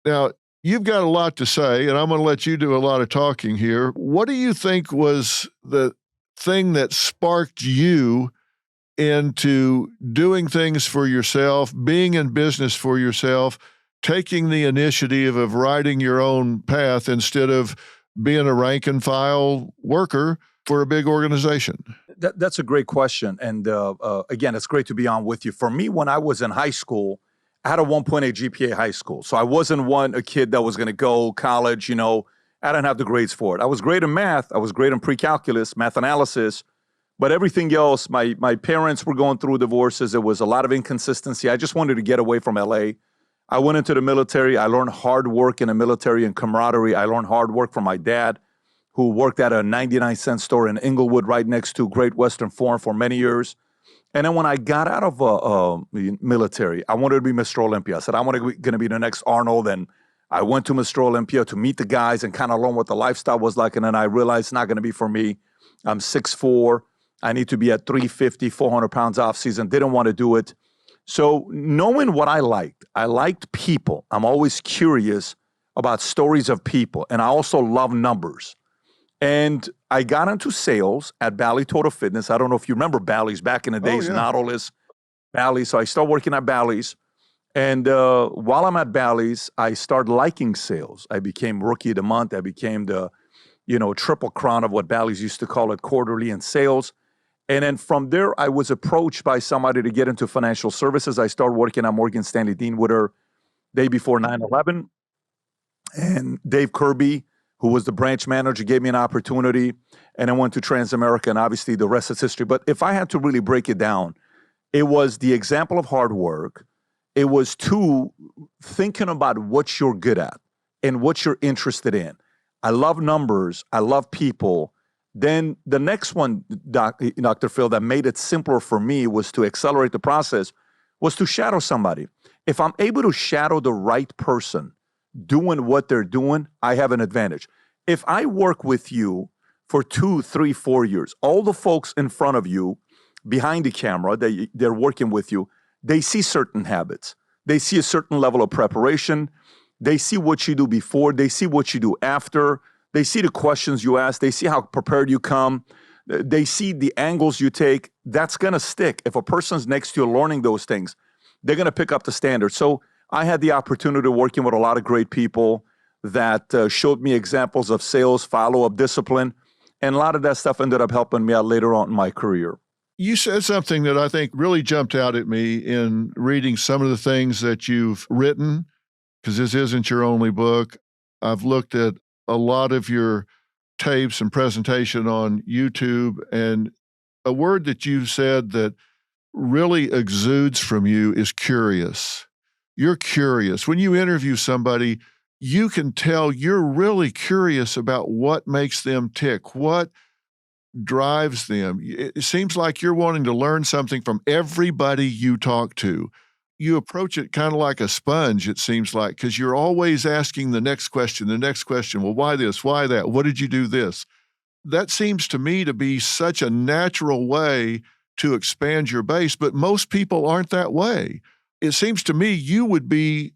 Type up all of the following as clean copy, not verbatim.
Now, you've got a lot to say, and I'm going to let you do a lot of talking here. What do you think was the thing that sparked you into doing things for yourself, being in business for yourself, taking the initiative of writing your own path instead of being a rank and file worker for a big organization? That's a great question. And again, it's great to be on with you. For me, when I was in high school, I had a 1.8 GPA high school. So I wasn't a kid that was going to go college, I didn't have the grades for it. I was great in math. I was great in pre-calculus, math analysis, but everything else, my parents were going through divorces. There was a lot of inconsistency. I just wanted to get away from LA. I went into the military. I learned hard work in the military and camaraderie. I learned hard work from my dad, who worked at a 99-cent store in Inglewood right next to Great Western Forum for many years. And then when I got out of the military, I wanted to be Mr. Olympia. I said, I'm going to be the next Arnold. And I went to Mr. Olympia to meet the guys and kind of learn what the lifestyle was like. And then I realized it's not going to be for me. I'm 6'4". I need to be at 350, 400 pounds off season. Didn't want to do it. So knowing what I liked people. I'm always curious about stories of people. And I also love numbers. And I got into sales at Bally Total Fitness. I don't know if you remember Bally's back in the days, Nautilus, Bally's. So I started working at Bally's. And while I'm at Bally's, I started liking sales. I became Rookie of the Month. I became the, triple crown of what Bally's used to call it, quarterly in sales. And then from there, I was approached by somebody to get into financial services. I started working at Morgan Stanley Deanwood day before 9/11. And Dave Kirby, who was the branch manager, gave me an opportunity. And I went to Transamerica, and obviously the rest is history. But if I had to really break it down, it was the example of hard work. It was thinking about what you're good at and what you're interested in. I love numbers. I love people. Then the next one, Dr. Phil, that made it simpler for me was to accelerate the process, was to shadow somebody. If I'm able to shadow the right person doing what they're doing, I have an advantage. If I work with you for 2, 3, 4 years, all the folks in front of you, behind the camera, they're working with you, they see certain habits. They see a certain level of preparation. They see what you do before. They see what you do after. They see the questions you ask. They see how prepared you come. They see the angles you take. That's going to stick. If a person's next to you learning those things, they're going to pick up the standard. So I had the opportunity of working with a lot of great people that showed me examples of sales, follow-up, discipline, and a lot of that stuff ended up helping me out later on in my career. You said something that I think really jumped out at me in reading some of the things that you've written, because this isn't your only book. I've looked at a lot of your tapes and presentation on YouTube, and a word that you said that really exudes from you is curious. You're curious. When you interview somebody, you can tell you're really curious about what makes them tick, what drives them. It seems like you're wanting to learn something from everybody you talk to. You approach it kind of like a sponge, it seems like, because you're always asking the next question. Well, why this? Why that? What did you do this? That seems to me to be such a natural way to expand your base, but most people aren't that way. It seems to me you would be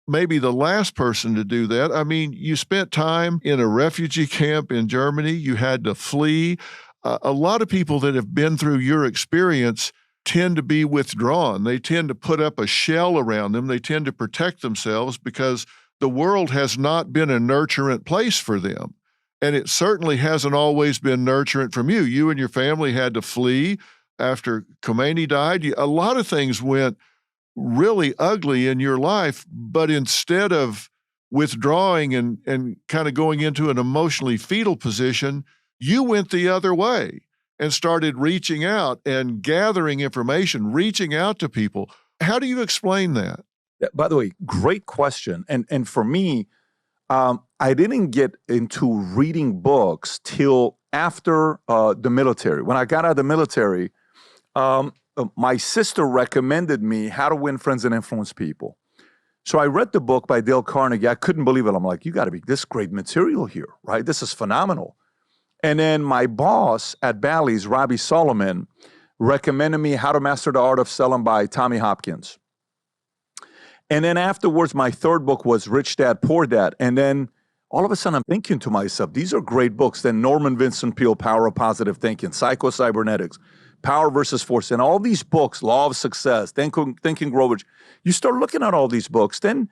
maybe the last person to do that. I mean, you spent time in a refugee camp in Germany. You had to flee. A lot of people that have been through your experience tend to be withdrawn. They tend to put up a shell around them. They tend to protect themselves because the world has not been a nurturant place for them. And it certainly hasn't always been nurturant from you. You and your family had to flee after Khomeini died. A lot of things went really ugly in your life, but instead of withdrawing and kind of going into an emotionally fetal position, you went the other way and started reaching out and gathering information, reaching out to people. How do you explain that? By the way, great question. And for me, I didn't get into reading books till after the military. When I got out of the military, my sister recommended me How to Win Friends and Influence People. So I read the book by Dale Carnegie. I couldn't believe it. I'm like, you got to be this great material here, right? This is phenomenal. And then my boss at Bally's, Robbie Solomon, recommended me How to Master the Art of Selling by Tommy Hopkins. And then afterwards, my third book was Rich Dad, Poor Dad. And then all of a sudden, I'm thinking to myself, these are great books. Then Norman Vincent Peale, Power of Positive Thinking, Psycho-Cybernetics, Power versus Force, and all these books, Law of Success, Think and Grow Rich. You start looking at all these books, then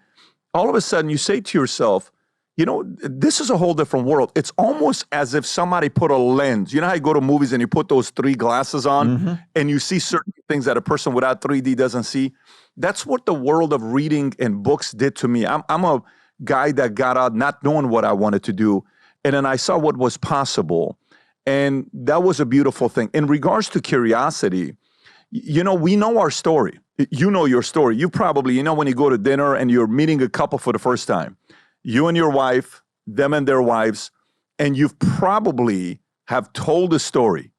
all of a sudden you say to yourself, you know, this is a whole different world. It's almost as if somebody put a lens. You know how you go to movies and you put those 3 glasses on and you see certain things that a person without 3D doesn't see? That's what the world of reading and books did to me. I'm a guy that got out not knowing what I wanted to do, and then I saw what was possible, and that was a beautiful thing. In regards to curiosity, you know, we know our story. You know your story. You probably, you know, when you go to dinner and you're meeting a couple for the first time, you and your wife, them and their wives, and you've probably have told the story.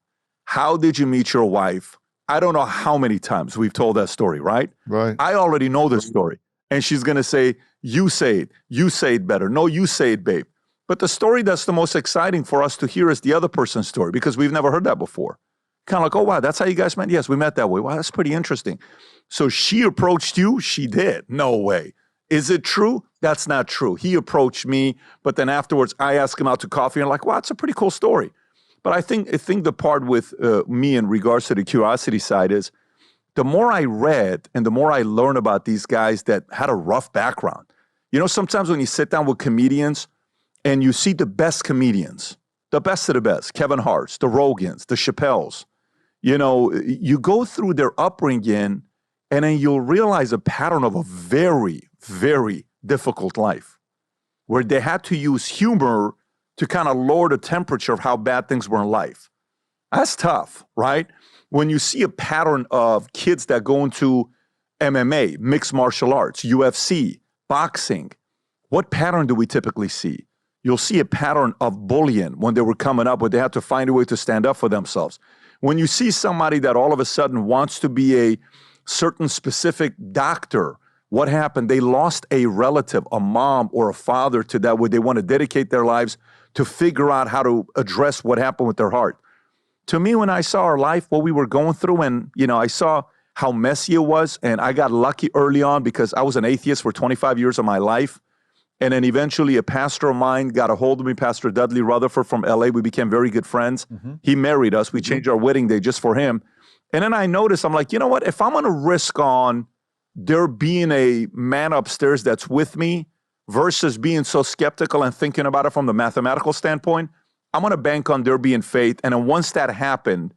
How did you meet your wife? I don't know how many times we've told that story, right? Right. I already know the story. And she's going to say, you say it better. No, you say it, babe. But the story that's the most exciting for us to hear is the other person's story, because we've never heard that before. Kind of like, oh, wow, that's how you guys met? Yes, we met that way. Wow, that's pretty interesting. So she approached you? She did. No way. Is it true? That's not true. He approached me, but then afterwards I asked him out to coffee and like, wow, it's a pretty cool story. But I think the part with me in regards to the curiosity side is the more I read and the more I learned about these guys that had a rough background. You know, sometimes when you sit down with comedians and you see the best comedians, the best of the best, Kevin Hart's, the Rogans, the Chappelle's, you know, you go through their upbringing and then you'll realize a pattern of a very, very difficult life where they had to use humor to kind of lower the temperature of how bad things were in life. That's tough, right? When you see a pattern of kids that go into MMA, mixed martial arts, UFC, boxing, what pattern do we typically see? You'll see a pattern of bullying when they were coming up, where they had to find a way to stand up for themselves. When you see somebody that all of a sudden wants to be a certain specific doctor, what happened? They lost a relative, a mom or a father to that, where they want to dedicate their lives to figure out how to address what happened with their heart. To me, when I saw our life, what we were going through, and, you know, I saw how messy it was, and I got lucky early on because I was an atheist for 25 years of my life. And then eventually a pastor of mine got a hold of me, Pastor Dudley Rutherford from LA. We became very good friends. He married us. We changed our wedding day just for him. And then I noticed, I'm like, you know what? If I'm going to risk on there being a man upstairs that's with me versus being so skeptical and thinking about it from the mathematical standpoint, I'm going to bank on there being faith. And then once that happened,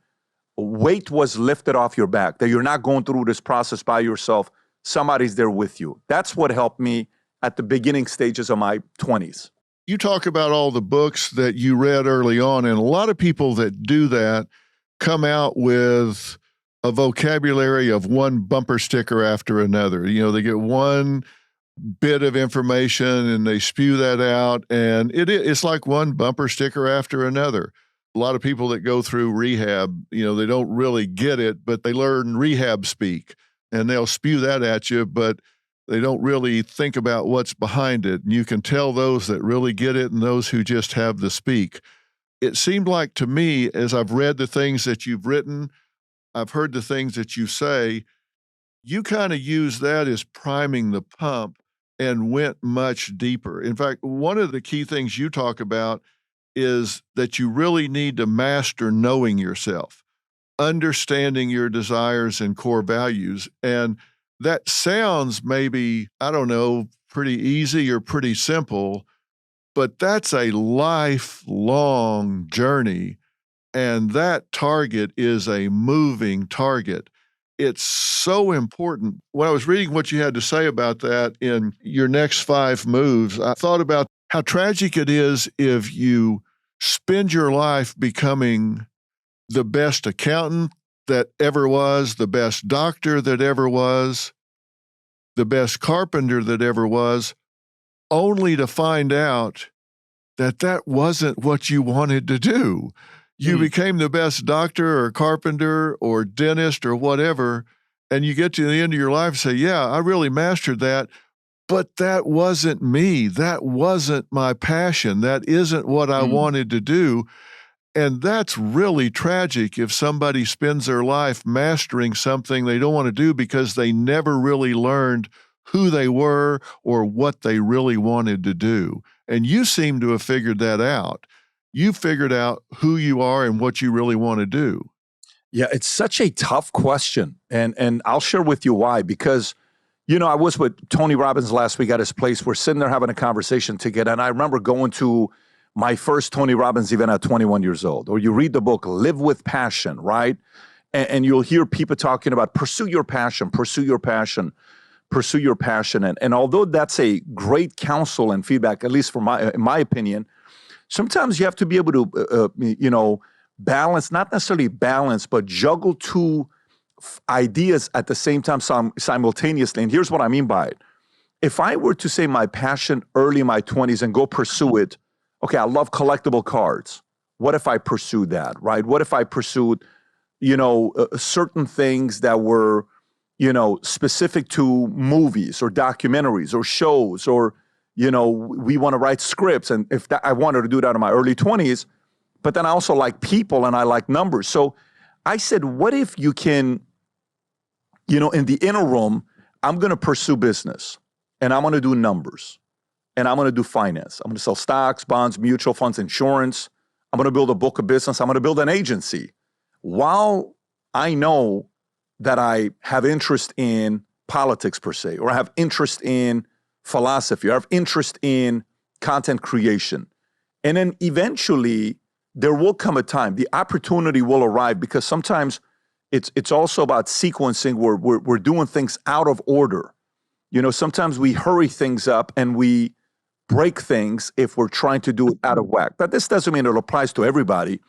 weight was lifted off your back, that you're not going through this process by yourself. Somebody's there with you. That's what helped me at the beginning stages of my 20s. You talk about all the books that you read early on, and a lot of people that do that come out with a vocabulary of one bumper sticker after another. You know, they get one bit of information and they spew that out, and it's like one bumper sticker after another. A lot of people that go through rehab, you know, they don't really get it, but they learn rehab speak, and they'll spew that at you, but they don't really think about what's behind it. And you can tell those that really get it and those who just have the speak. It seemed like to me, as I've read the things that you've written, I've heard the things that you say, you kind of use that as priming the pump and went much deeper. In fact, one of the key things you talk about is that you really need to master knowing yourself, understanding your desires and core values. And that sounds maybe, I don't know, pretty easy or pretty simple, but that's a lifelong journey. And that target is a moving target. It's so important. When I was reading what you had to say about that in your next 5 moves, I thought about how tragic it is if you spend your life becoming the best accountant that ever was, the best doctor that ever was, the best carpenter that ever was, only to find out that that wasn't what you wanted to do. You became the best doctor or carpenter or dentist or whatever, and you get to the end of your life and say, yeah, I really mastered that, but that wasn't me. That wasn't my passion. That isn't what I wanted to do. And that's really tragic if somebody spends their life mastering something they don't want to do because they never really learned who they were or what they really wanted to do. And you seem to have figured that out. You figured out who you are and what you really want to do. Yeah, it's such a tough question. And I'll share with you why. Because, I was with Tony Robbins last week at his place. We're sitting there having a conversation together. And I remember going to my first Tony Robbins event at 21 years old. Or you read the book, Live with Passion, right? And you'll hear people talking about pursue your passion, pursue your passion, pursue your passion. And although that's a great counsel and feedback, at least in my opinion, sometimes you have to be able to, balance, not necessarily balance, but juggle two ideas at the same time simultaneously. And here's what I mean by it. If I were to say my passion early in my 20s and go pursue it, okay, I love collectible cards. What if I pursued that, right? What if I pursued, certain things that were, specific to movies or documentaries or shows or, we want to write scripts. And if I wanted to do that in my early 20s, but then I also like people and I like numbers. So I said, what if you can, in the interim, I'm going to pursue business and I'm going to do numbers and I'm going to do finance. I'm going to sell stocks, bonds, mutual funds, insurance. I'm going to build a book of business. I'm going to build an agency. While I know that I have interest in politics per se, or I have interest in philosophy, or I have interest in content creation. And then eventually there will come a time, the opportunity will arrive, because sometimes it's also about sequencing where we're doing things out of order. Sometimes we hurry things up and we break things if we're trying to do it out of whack. But this doesn't mean it applies to everybody.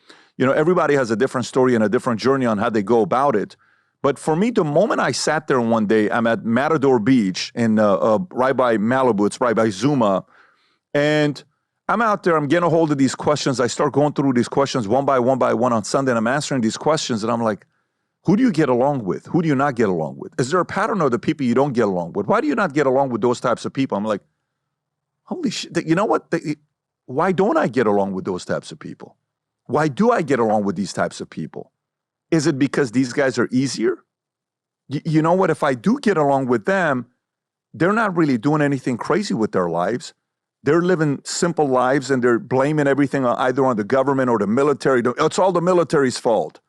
Everybody has a different story and a different journey on how they go about it. But for me, the moment I sat there one day, I'm at Matador Beach in right by Malibu, it's right by Zuma, and I'm out there, I'm getting a hold of these questions. I start going through these questions one by one on Sunday, and I'm answering these questions, and I'm like, who do you get along with? Who do you not get along with? Is there a pattern of the people you don't get along with? Why do you not get along with those types of people? I'm like, holy shit, you know what? Why don't I get along with those types of people? Why do I get along with these types of people? Is it because these guys are easier? You know what? If I do get along with them, they're not really doing anything crazy with their lives. They're living simple lives and they're blaming everything either on the government or the military. It's all the military's fault.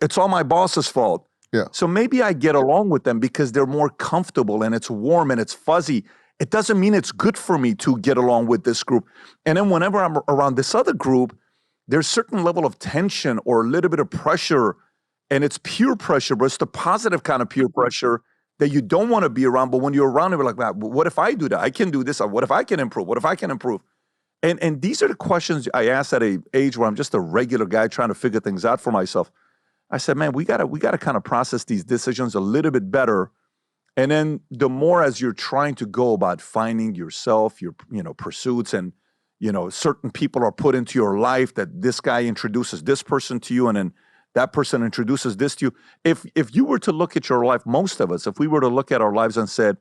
It's all my boss's fault. Yeah. So maybe I get along with them because they're more comfortable and it's warm and it's fuzzy. It doesn't mean it's good for me to get along with this group. And then whenever I'm around this other group, there's a certain level of tension or a little bit of pressure, and it's peer pressure, but it's the positive kind of peer pressure that you don't want to be around. But when you're around, you're like, wow, what if I do that? I can do this. What if I can improve? What if I can improve? And these are the questions I asked at an age where I'm just a regular guy trying to figure things out for myself. I said, man, we gotta kind of process these decisions a little bit better. And then the more as you're trying to go about finding yourself, your pursuits, and certain people are put into your life, that this guy introduces this person to you, and then that person introduces this to you. If you were to look at your life, most of us, if we were to look at our lives and said,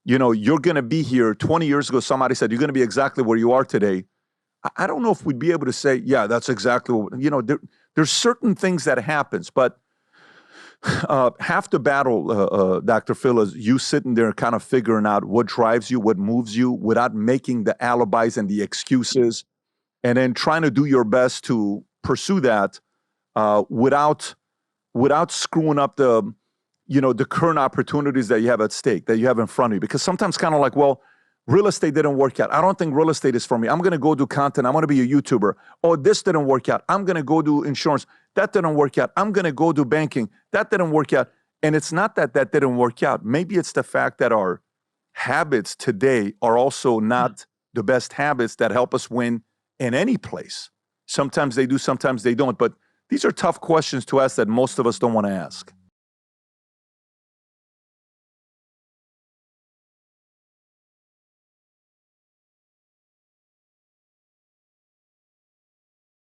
you're going to be here 20 years ago, somebody said you're going to be exactly where you are today. I don't know if we'd be able to say, yeah, that's exactly what, there's certain things that happens, but half the battle, Dr. Phil, is you sitting there kind of figuring out what drives you, what moves you, without making the alibis and the excuses, and then trying to do your best to pursue that without screwing up the current opportunities that you have at stake, that you have in front of you. Because sometimes kind of like, well, real estate didn't work out. I don't think real estate is for me. I'm going to go do content. I'm going to be a YouTuber. Oh, this didn't work out. I'm going to go do insurance. That didn't work out. I'm going to go do banking. That didn't work out. And it's not that didn't work out. Maybe it's the fact that our habits today are also not the best habits that help us win in any place. Sometimes they do, sometimes they don't. But these are tough questions to ask that most of us don't want to ask.